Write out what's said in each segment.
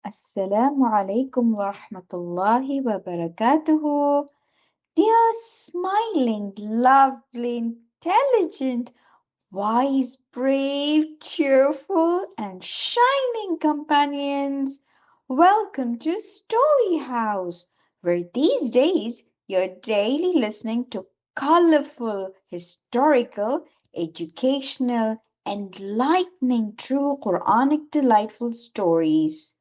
Assalamu alaikum wa rahmatullahi wa barakatuhu. Dear smiling, lovely, intelligent, wise, brave, cheerful, and shining companions, welcome to Story House, where these days you're daily listening to colorful, historical, educational, enlightening, true Quranic delightful stories.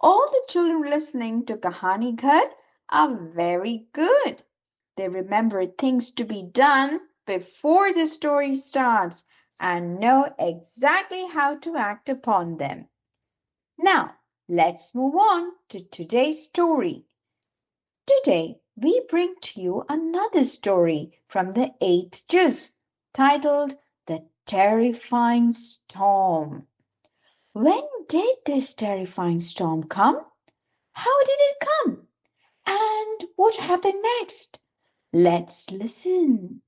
All the children listening to Kahani Ghar are very good. They remember things to be done before the story starts and know exactly how to act upon them. Now, let's move on to today's story. Today, we bring to you another story from the 8th juz titled The Terrifying Storm. When did this terrifying storm come? How did it come? And what happened next? Let's listen.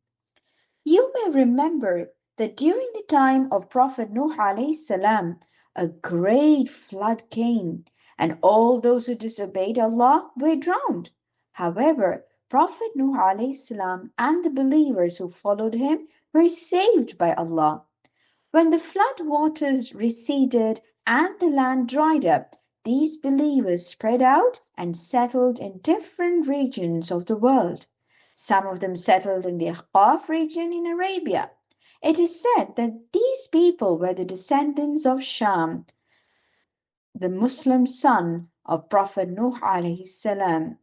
You may remember that during the time of Prophet Nuh alayhi salam, a great flood came, and all those who disobeyed Allah were drowned. However, Prophet Nuh alayhi salam and the believers who followed him were saved by Allah. When the flood waters receded and the land dried up, these believers spread out and settled in different regions of the world. Some of them settled in the Ahqaf region in Arabia. It is said that these people were the descendants of Sham, the Muslim son of Prophet Nuh alayhi salam.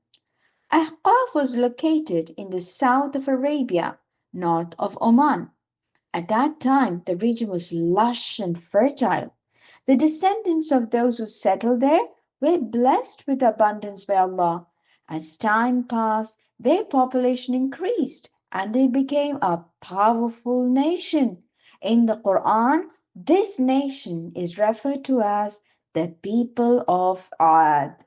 Ahqaf was located in the south of Arabia, north of Oman. At that time, the region was lush and fertile. The descendants of those who settled there were blessed with abundance by Allah. As time passed, their population increased and they became a powerful nation. In the Quran, this nation is referred to as the people of Ad.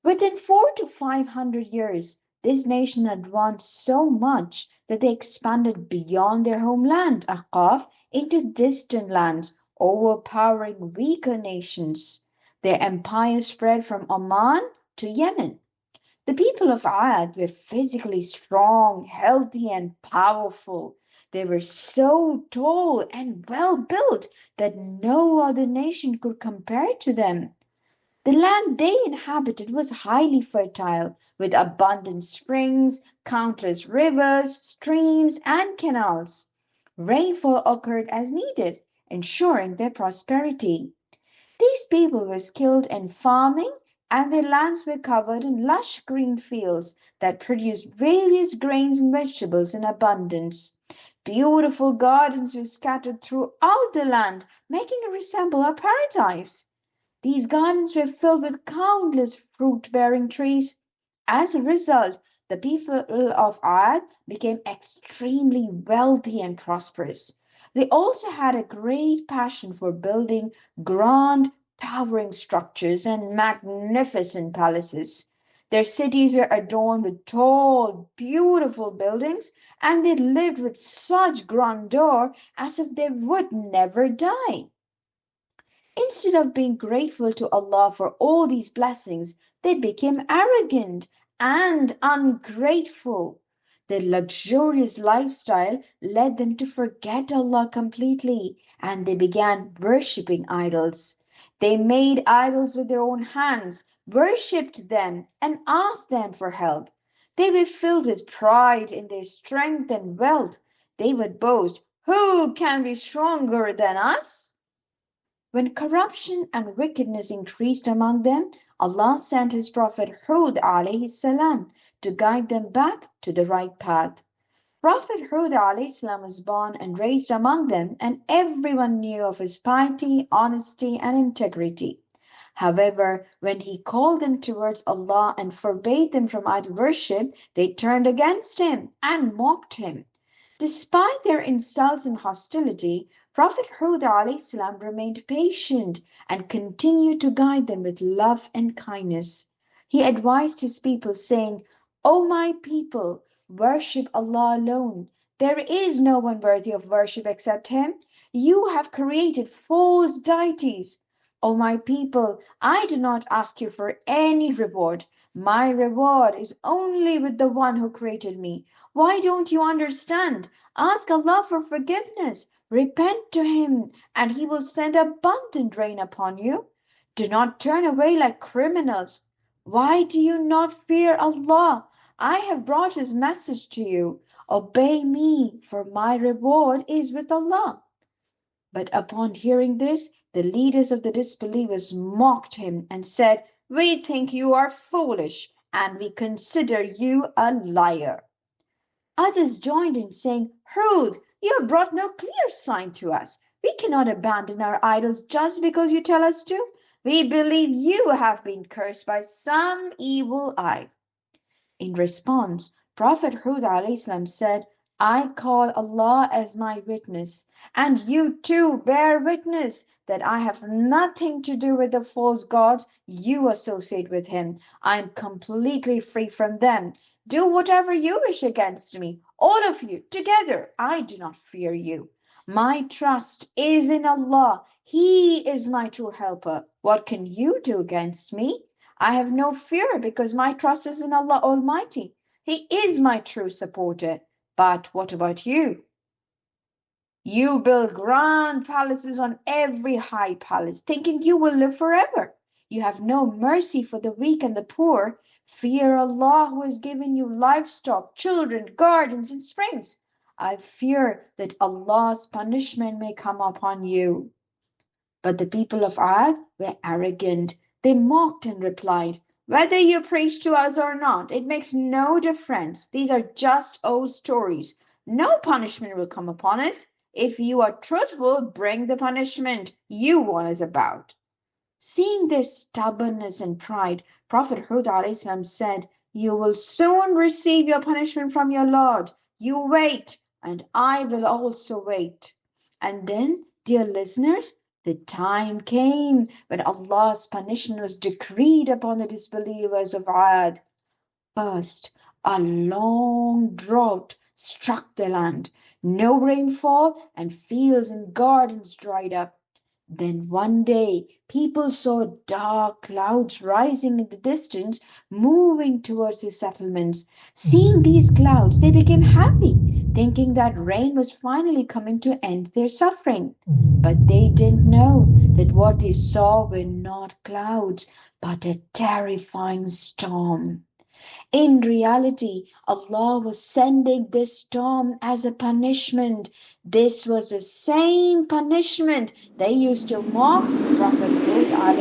Within 400 to 500 years, this nation advanced so much that they expanded beyond their homeland, Ahqaf, into distant lands, overpowering weaker nations. Their empire spread from Oman to Yemen. The people of Ad were physically strong, healthy, and powerful. They were so tall and well built that no other nation could compare to them. The land they inhabited was highly fertile, with abundant springs, countless rivers, streams, and canals. Rainfall occurred as needed, ensuring their prosperity. These people were skilled in farming, and their lands were covered in lush green fields that produced various grains and vegetables in abundance. Beautiful gardens were scattered throughout the land, making it resemble a paradise. These gardens were filled with countless fruit-bearing trees. As a result, the people of Ad became extremely wealthy and prosperous. They also had a great passion for building grand, towering structures and magnificent palaces. Their cities were adorned with tall, beautiful buildings, and they lived with such grandeur as if they would never die. Instead of being grateful to Allah for all these blessings, they became arrogant and ungrateful. Their luxurious lifestyle led them to forget Allah completely, and they began worshipping idols. They made idols with their own hands, worshipped them, and asked them for help. They were filled with pride in their strength and wealth. They would boast, "Who can be stronger than us?" When corruption and wickedness increased among them, Allah sent His Prophet Hud alayhi salam to guide them back to the right path. Prophet Hud alayhi salam was born and raised among them, and everyone knew of his piety, honesty, and integrity. However, when he called them towards Allah and forbade them from idol worship, they turned against him and mocked him. Despite their insults and hostility, Prophet Hud alayhi salam remained patient and continued to guide them with love and kindness. He advised his people, saying, "O my people, worship Allah alone. There is no one worthy of worship except Him. You have created false deities. O my people, I do not ask you for any reward. My reward is only with the one who created me. Why don't you understand? Ask Allah for forgiveness. Repent to Him, and He will send abundant rain upon you. Do not turn away like criminals. Why do you not fear Allah? I have brought His message to you. Obey me, for my reward is with Allah. But upon hearing this, the leaders of the disbelievers mocked him and said, We think you are foolish, and we consider you a liar. Others joined in, saying, Hud, you have brought no clear sign to us. We cannot abandon our idols just because you tell us to. We believe you have been cursed by some evil eye. In response, Prophet Hud alayhi said, I call Allah as my witness, and you too bear witness that I have nothing to do with the false gods you associate with him. I am completely free from them. Do whatever you wish against me, all of you together. I do not fear you. My trust is in Allah. He is my true helper. What can you do against me? I have no fear because my trust is in Allah Almighty. He is my true supporter. But what about you? You build grand palaces on every high palace, thinking you will live forever. You have no mercy for the weak and the poor. Fear Allah who has given you livestock, children, gardens, and springs. I fear that Allah's punishment may come upon you. But the people of Ad were arrogant. They mocked and replied, Whether you preach to us or not, it makes no difference. These are just old stories. No punishment will come upon us. If you are truthful, bring the punishment you warn us about. Seeing their stubbornness and pride, Prophet Hud said, You will soon receive your punishment from your Lord. You wait, and I will also wait. And then, dear listeners, the time came when Allah's punishment was decreed upon the disbelievers of Ad. First, a long drought struck the land. No rainfall, and fields and gardens dried up. Then one day, people saw dark clouds rising in the distance, moving towards the settlements. Seeing these clouds, they became happy, thinking that rain was finally coming to end their suffering. But they didn't know that what they saw were not clouds, but a terrifying storm. In reality, Allah was sending this storm as a punishment. This was the same punishment they used to mock Prophet Hud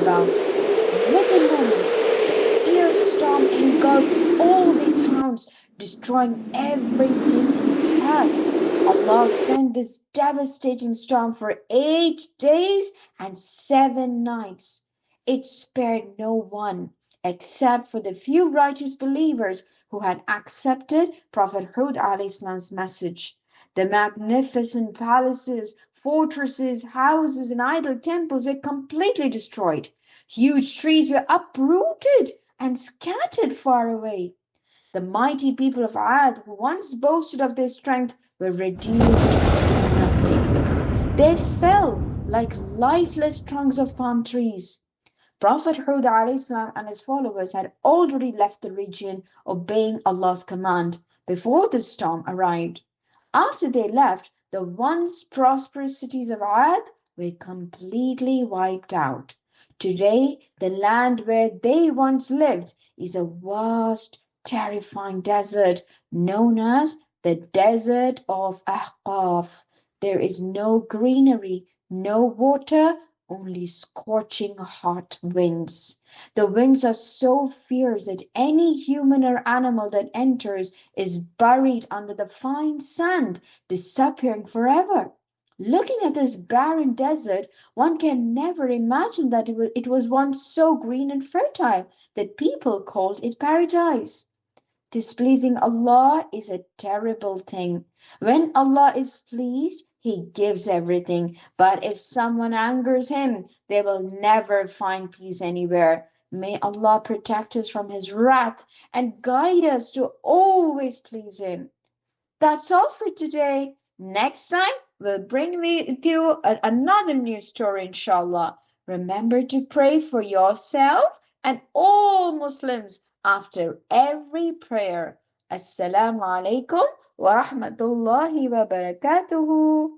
about. Within moments, a fierce storm engulfed all the towns, destroying everything in its path. Allah sent this devastating storm for 8 days and 7 nights. It spared no one except for the few righteous believers who had accepted Prophet Hud's message. The magnificent palaces, fortresses, houses, and idol temples were completely destroyed. Huge trees were uprooted and scattered far away. The mighty people of Ad, who once boasted of their strength, were reduced to nothing. They fell like lifeless trunks of palm trees. Prophet Hud and his followers had already left the region obeying Allah's command before the storm arrived. After they left, the once prosperous cities of Ad were completely wiped out. Today, the land where they once lived is a vast, terrifying desert known as the Desert of Ahqaf. There is no greenery, no water, only scorching hot winds. The winds are so fierce that any human or animal that enters is buried under the fine sand, disappearing forever. Looking at this barren desert, one can never imagine that it was once so green and fertile that people called it paradise. Displeasing Allah is a terrible thing. When Allah is pleased, He gives everything. But if someone angers Him, they will never find peace anywhere. May Allah protect us from His wrath and guide us to always please Him. That's all for today. Next time, we'll bring you another new story, inshallah. Remember to pray for yourself and all Muslims after every prayer. Assalamu alaikum wa rahmatullahi wa barakatuhu.